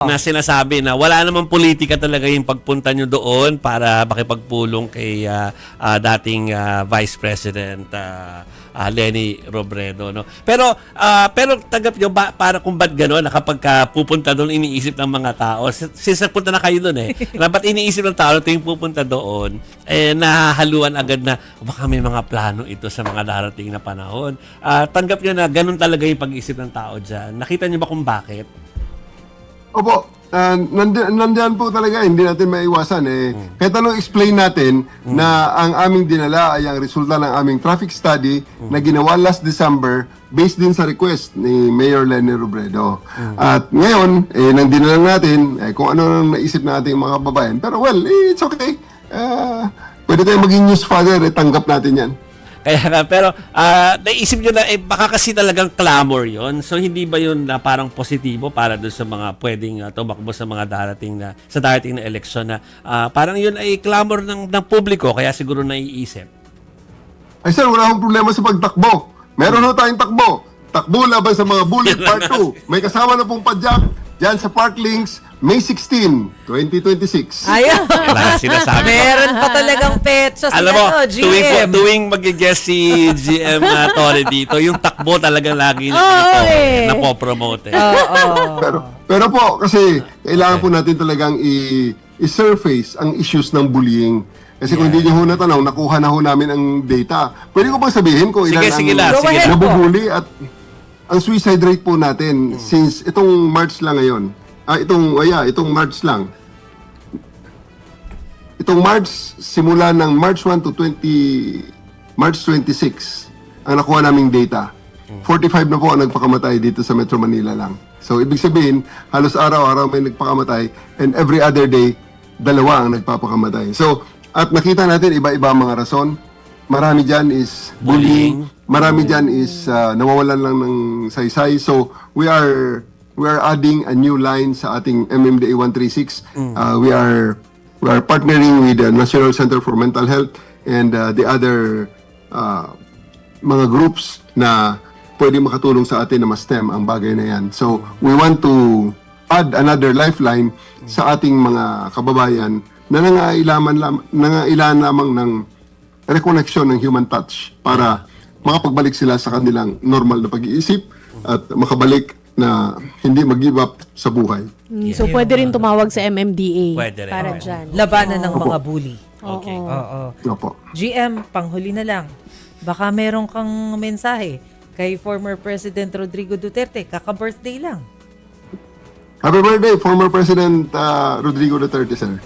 na sinasabi na wala namang politika talaga yung pagpunta nyo doon para makipagpulong kay dating Vice President Leni Robredo, no? Pero tanggap nyo ba para kung ba't gano'n na kapag pupunta doon iniisip ng mga tao, since punta na kayo doon ba't iniisip ng tao tuwing pupunta doon nahahaluan agad na baka may mga plano ito sa mga darating na panahon. Tanggap nyo na gano'n talaga yung pag-iisip ng tao dyan. Nakita nyo ba kung bakit? Opo, nandiyan po talaga, hindi natin maiwasan Kahit anong explain natin na ang aming dinala ay ang resulta ng aming traffic study na ginawa last December based din sa request ni Mayor Leni Robredo. At ngayon, nandito lang natin kung ano nang naisip natin mga kababayan. Pero well, it's okay. Pwede tayong maging news father, tanggap natin yan. Kaya nga, pero naisip nyo na, baka kasi talagang clamor yon. So, hindi ba yun na parang positibo para doon sa mga pwedeng tumakbo sa mga darating na eleksyon na parang yun ay clamor ng publiko, kaya siguro naiisip. Ay sir, wala akong problema sa pagtakbo. Meron ho tayong takbo. Takbo laban sa mga bully, part 2. May kasama na pong padyak dyan sa Park Links, May 16, 2026. Ayun. Wala sinasabi. Meron pa talagang petsa si Alam mo, GM. tuwing mag-guest si GM Torre dito, yung takbo talaga lagi napopromote. Pero po, kasi kailangan po natin talagang i-surface ang issues ng bullying. Kasi kung hindi nyo ho natanong, nakuha na ho namin ang data. Pwede ko bang sabihin kung ilan Sige ang nabubuli at ang suicide rate po natin since itong March lang ngayon. Itong March lang. Itong March, simula ng March 1 to March 26, ang nakuha naming data. 45 na po ang nagpakamatay dito sa Metro Manila lang. So, ibig sabihin, halos araw-araw may nagpakamatay and every other day, 2 ang nagpapakamatay. So, at nakita natin iba-iba ang mga rason. Marami dyan is bullying. Marami dyan is nawawalan lang ng saysay. So, we are adding a new line sa ating MMDA 136. We are partnering with the National Center for Mental Health and the other mga groups na pwede makatulong sa atin na ma-stem ang bagay na yan. So, we want to add another lifeline sa ating mga kababayan na nangailangan lamang ng reconnection ng human touch para makapagbalik sila sa kanilang normal na pag-iisip at makabalik na hindi mag-give up sa buhay. So, pwede rin tumawag sa MMDA. Pwede rin. Para dyan. Labanan ng mga bully. Okay. Oo. Opo. GM, panghuli na lang. Baka meron kang mensahe kay former President Rodrigo Duterte. Kaka-birthday lang. Happy birthday, former President Rodrigo Duterte, sir.